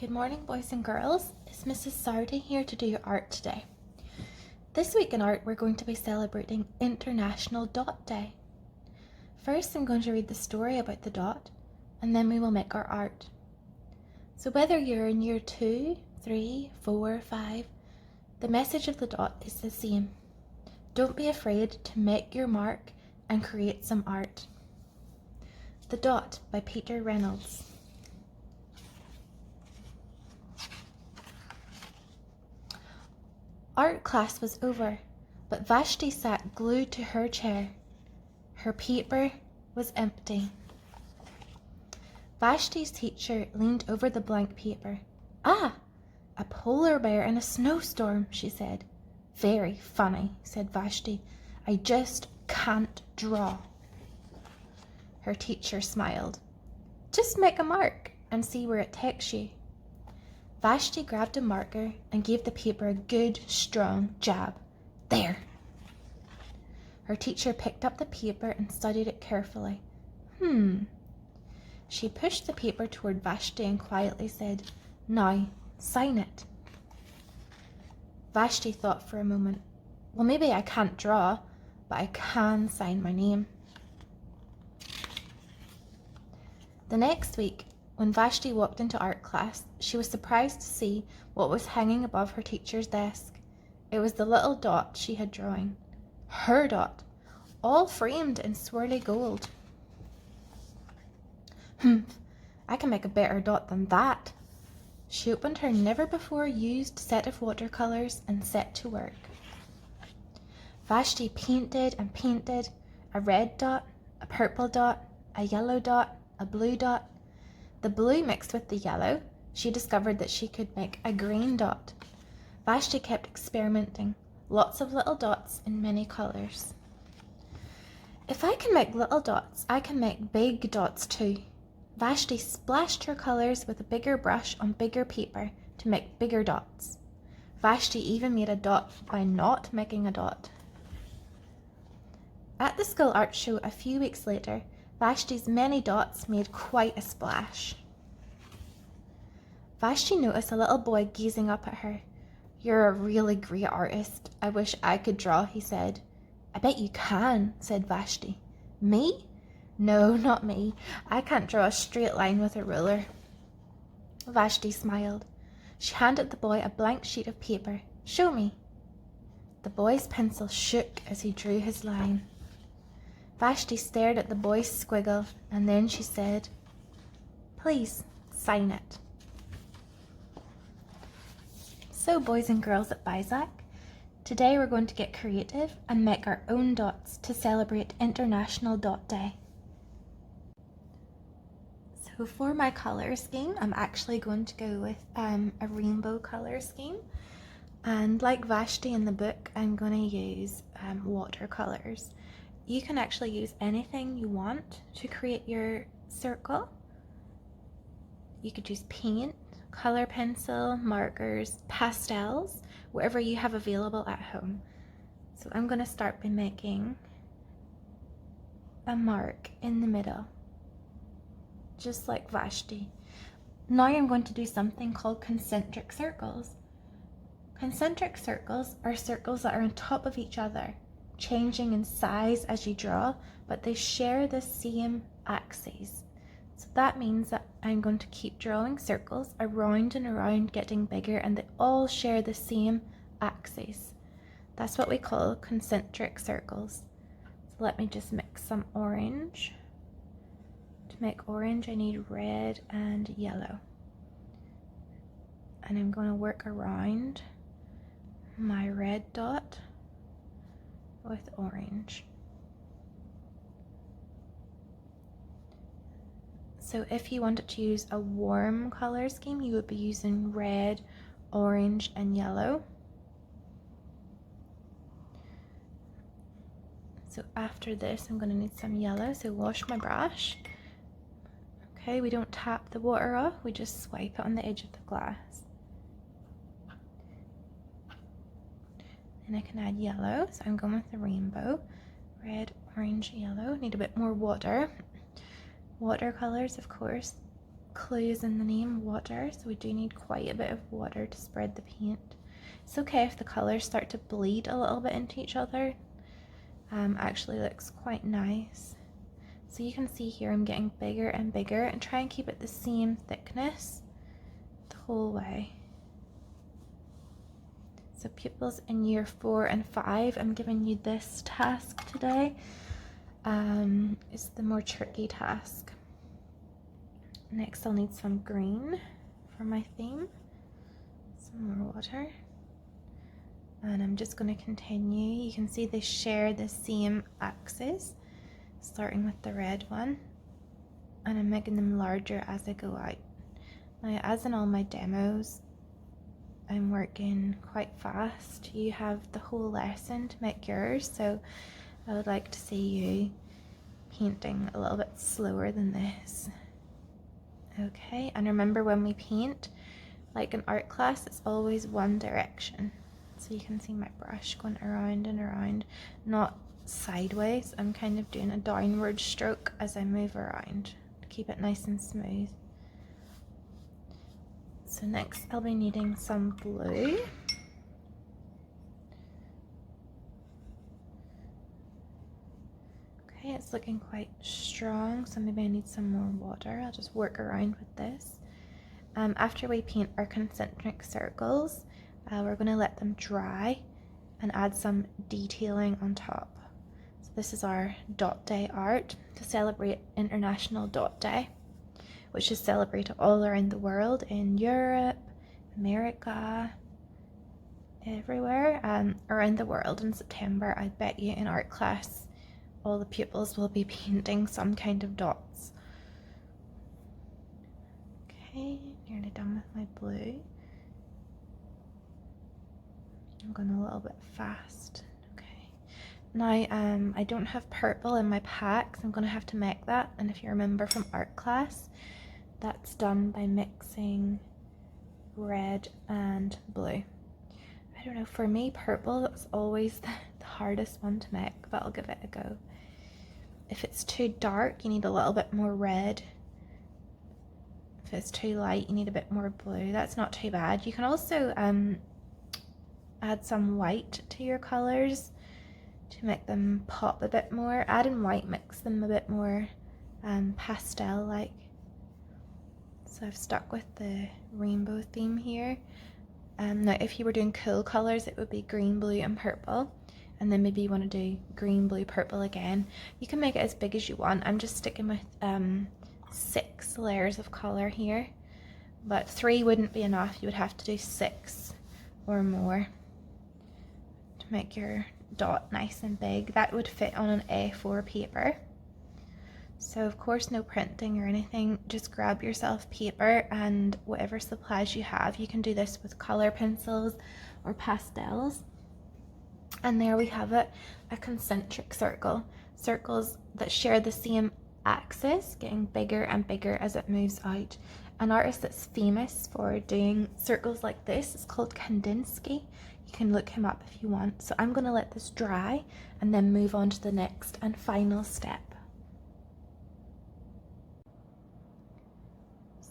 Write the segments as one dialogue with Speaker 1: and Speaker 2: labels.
Speaker 1: Good morning, boys and girls. It's Mrs. Sardi here to do your art today. This week in art, we're going to be celebrating International Dot Day. First, I'm going to read the story about the dot, and then we will make our art. So whether you're in year 2, 3, 4, 5, the message of the dot is the same. Don't be afraid to make your mark and create some art. The Dot by Peter Reynolds. Art class was over, but Vashti sat glued to her chair. Her paper was empty. Vashti's teacher leaned over the blank paper. "Ah, a polar bear in a snowstorm," she said. "Very funny," said Vashti. "I just can't draw." Her teacher smiled. "Just make a mark and see where it takes you." Vashti grabbed a marker and gave the paper a good, strong jab. "There!" Her teacher picked up the paper and studied it carefully. She pushed the paper toward Vashti and quietly said, "Now, sign it." Vashti thought for a moment. "Well, maybe I can't draw, but I can sign my name." The next week, when Vashti walked into art class, she was surprised to see what was hanging above her teacher's desk. It was the little dot she had drawn. Her dot, all framed in swirly gold. I can make a better dot than that." She opened her never-before-used set of watercolors and set to work. Vashti painted and painted, a red dot, a purple dot, a yellow dot, a blue dot. The blue mixed with the yellow, she discovered that she could make a green dot. Vashti kept experimenting, lots of little dots in many colors. "If I can make little dots, I can make big dots too." Vashti splashed her colors with a bigger brush on bigger paper to make bigger dots. Vashti even made a dot by not making a dot. At the school art show a few weeks later, Vashti's many dots made quite a splash. Vashti noticed a little boy gazing up at her. "You're a really great artist. I wish I could draw," he said. "I bet you can," said Vashti. "Me? No, not me. I can't draw a straight line with a ruler." Vashti smiled. She handed the boy a blank sheet of paper. "Show me." The boy's pencil shook as he drew his line. Vashti stared at the boy's squiggle, and then she said, "Please, sign it." So, boys and girls at Bizac, today we're going to get creative and make our own dots to celebrate International Dot Day. So for my color scheme, I'm actually going to go with a rainbow color scheme. And like Vashti in the book, I'm going to use watercolors. You can actually use anything you want to create your circle. You could use paint, color pencil, markers, pastels, whatever you have available at home. So I'm going to start by making a mark in the middle, just like Vashti. Now I'm going to do something called concentric circles. Concentric circles are circles that are on top of each other, changing in size as you draw, but they share the same axes. So that means that I'm going to keep drawing circles around and around, getting bigger, and they all share the same axes. That's what we call concentric circles. So let me just mix some orange. To make orange, I need red and yellow. And I'm going to work around my red dot with orange. So if you wanted to use a warm color scheme, you would be using red, orange, and yellow. So after this, I'm going to need some yellow, so wash my brush. Okay, we don't tap the water off, we just swipe it on the edge of the glass. And I can add yellow, so I'm going with the rainbow. Red, orange, yellow. Need a bit more water. Watercolors, of course, clues in the name, water, so we do need quite a bit of water to spread the paint. It's okay if the colours start to bleed a little bit into each other. Actually looks quite nice. So you can see here I'm getting bigger and bigger, and try and keep it the same thickness the whole way. So pupils in year 4 and 5, I'm giving you this task today. It's the more tricky task. Next I'll need some green for my theme, some more water, and I'm just going to continue. You can see they share the same axis, starting with the red one, and I'm making them larger as I go out. Now, as in all my demos, I'm working quite fast. You have the whole lesson to make yours, so I would like to see you painting a little bit slower than this. Okay, and remember, when we paint, like in art class, it's always one direction. So you can see my brush going around and around, not sideways. I'm kind of doing a downward stroke as I move around to keep it nice and smooth. So next I'll be needing some blue. Okay, it's looking quite strong, so maybe I need some more water. I'll just work around with this. After we paint our concentric circles, we're going to let them dry and add some detailing on top. So this is our Dot Day art to celebrate International Dot Day, which is celebrated all around the world, in Europe, America, everywhere, around the world in September. I bet you in art class all the pupils will be painting some kind of dots. Okay, nearly done with my blue. I'm going a little bit fast. Okay. Now, I don't have purple in my pack, so I'm going to have to make that. And if you remember from art class, that's done by mixing red and blue. I don't know, for me, purple is always the hardest one to make, but I'll give it a go. If it's too dark, you need a little bit more red. If it's too light, you need a bit more blue. That's not too bad. You can also add some white to your colors to make them pop a bit more. Adding white makes them a bit more pastel-like. So I've stuck with the rainbow theme here. Now if you were doing cool colors, it would be green, blue and purple, and then maybe you want to do green, blue, purple again. You can make it as big as you want. I'm just sticking with 6 layers of color here, but 3 wouldn't be enough. You would have to do 6 or more to make your dot nice and big. That would fit on an A4 paper. So of course, no printing or anything, just grab yourself paper and whatever supplies you have. You can do this with color pencils or pastels. And there we have it, a concentric circle. Circles that share the same axis, getting bigger and bigger as it moves out. An artist that's famous for doing circles like this is called Kandinsky. You can look him up if you want. So I'm going to let this dry and then move on to the next and final step.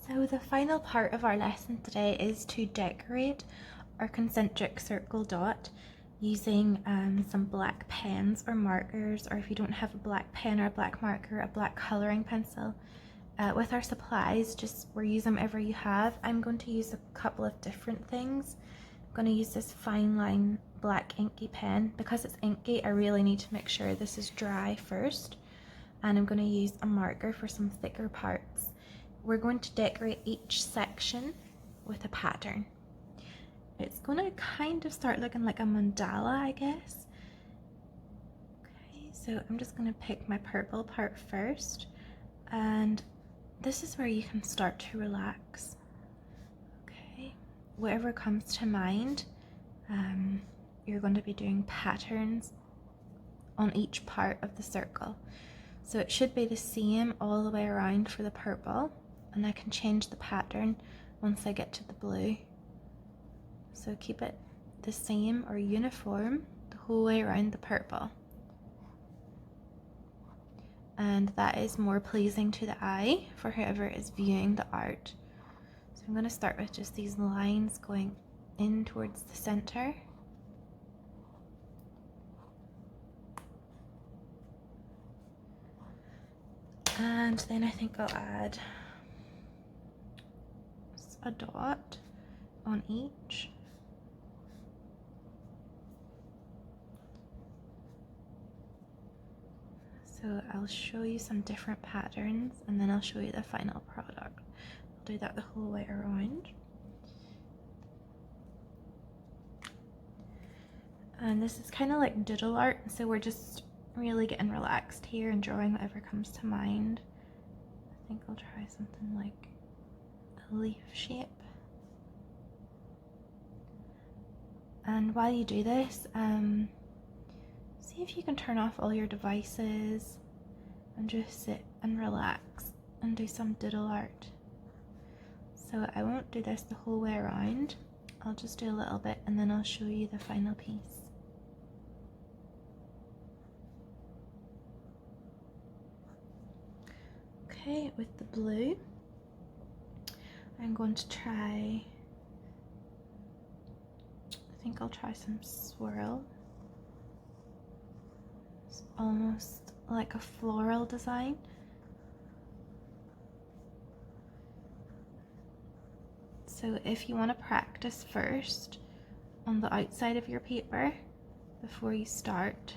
Speaker 1: So the final part of our lesson today is to decorate our concentric circle dot using some black pens or markers, or if you don't have a black pen or a black marker, a black colouring pencil. With our supplies, just use them whatever you have. I'm going to use a couple of different things. I'm going to use this fine line black inky pen. Because it's inky, I really need to make sure this is dry first. And I'm going to use a marker for some thicker parts. We're going to decorate each section with a pattern. It's going to kind of start looking like a mandala, I guess. Okay, so I'm just going to pick my purple part first, and this is where you can start to relax. Okay, whatever comes to mind, you're going to be doing patterns on each part of the circle. So it should be the same all the way around for the purple, and I can change the pattern once I get to the blue. So keep it the same or uniform the whole way around the purple. and that is more pleasing to the eye for whoever is viewing the art. So I'm going to start with just these lines going in towards the center. And then I think I'll add a dot on each. So I'll show you some different patterns and then I'll show you the final product. I'll do that the whole way around. And this is kind of like doodle art, so we're just really getting relaxed here and drawing whatever comes to mind. I think I'll try something like a leaf shape. And while you do this, see if you can turn off all your devices and just sit and relax and do some doodle art. So I won't do this the whole way around. I'll just do a little bit and then I'll show you the final piece. Okay, with the blue, I'm going to try, I think I'll try some swirl. It's almost like a floral design. So if you want to practice first on the outside of your paper before you start,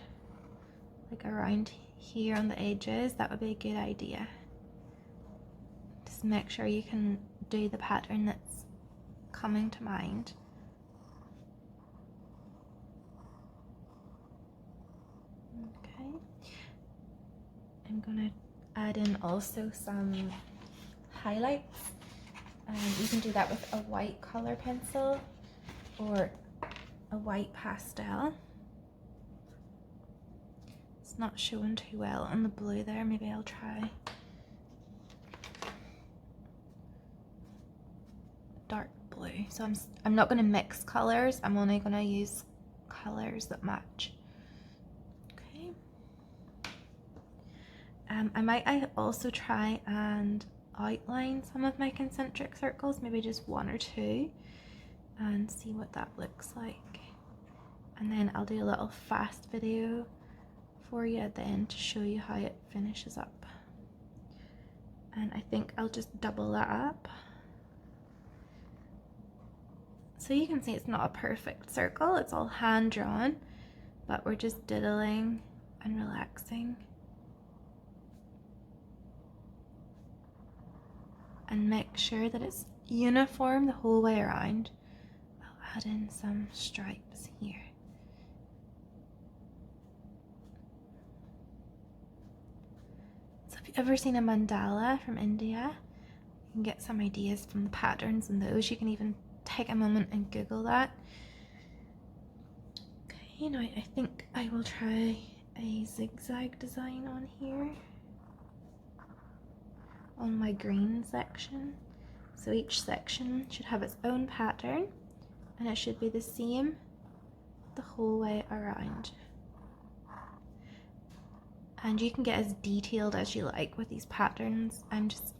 Speaker 1: like around here on the edges, that would be a good idea. Just make sure you can do the pattern that's coming to mind. Okay, I'm gonna add in also some highlights. You can do that with a white color pencil or a white pastel. It's not showing too well on the blue there. Maybe I'll try dark blue. So I'm not going to mix colors. I'm only going to use colors that match. Okay. I might also try and outline some of my concentric circles, maybe just one or two, and see what that looks like. And then I'll do a little fast video for you at the end to show you how it finishes up. And I think I'll just double that up. So you can see it's not a perfect circle, it's all hand drawn, but we're just diddling and relaxing. And make sure that it's uniform the whole way around. I'll add in some stripes here. So if you've ever seen a mandala from India, you can get some ideas from the patterns in those. You can even take a moment and Google that. Okay, now I think I will try a zigzag design on here, on my green section. So each section should have its own pattern and it should be the same the whole way around. And you can get as detailed as you like with these patterns. I'm just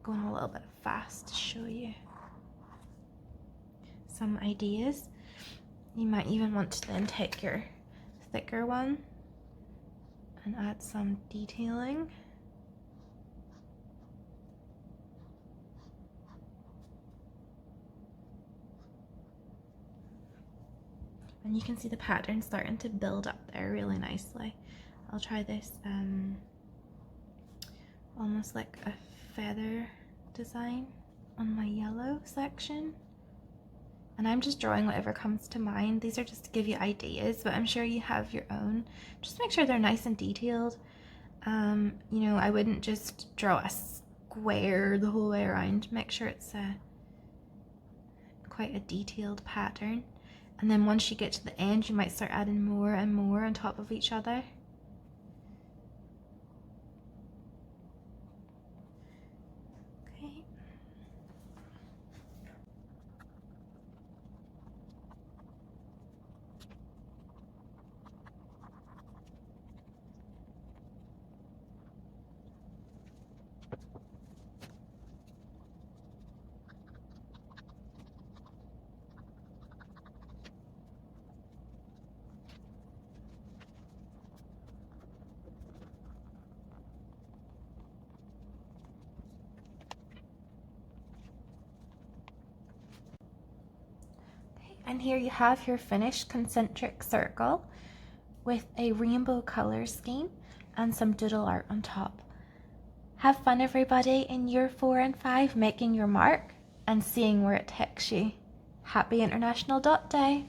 Speaker 1: going a little bit fast to show you some ideas. You might even want to then take your thicker one and add some detailing. And you can see the pattern starting to build up there really nicely. I'll try this almost like a feather design on my yellow section. And I'm just drawing whatever comes to mind. These are just to give you ideas, but I'm sure you have your own. Just make sure they're nice and detailed. You know, I wouldn't just draw a square the whole way around. Make sure it's quite a detailed pattern. And then once you get to the end, you might start adding more and more on top of each other. Okay. And here you have your finished concentric circle with a rainbow color scheme and some doodle art on top. Have fun, everybody, in year 4 and 5 making your mark and seeing where it takes you. Happy International Dot Day!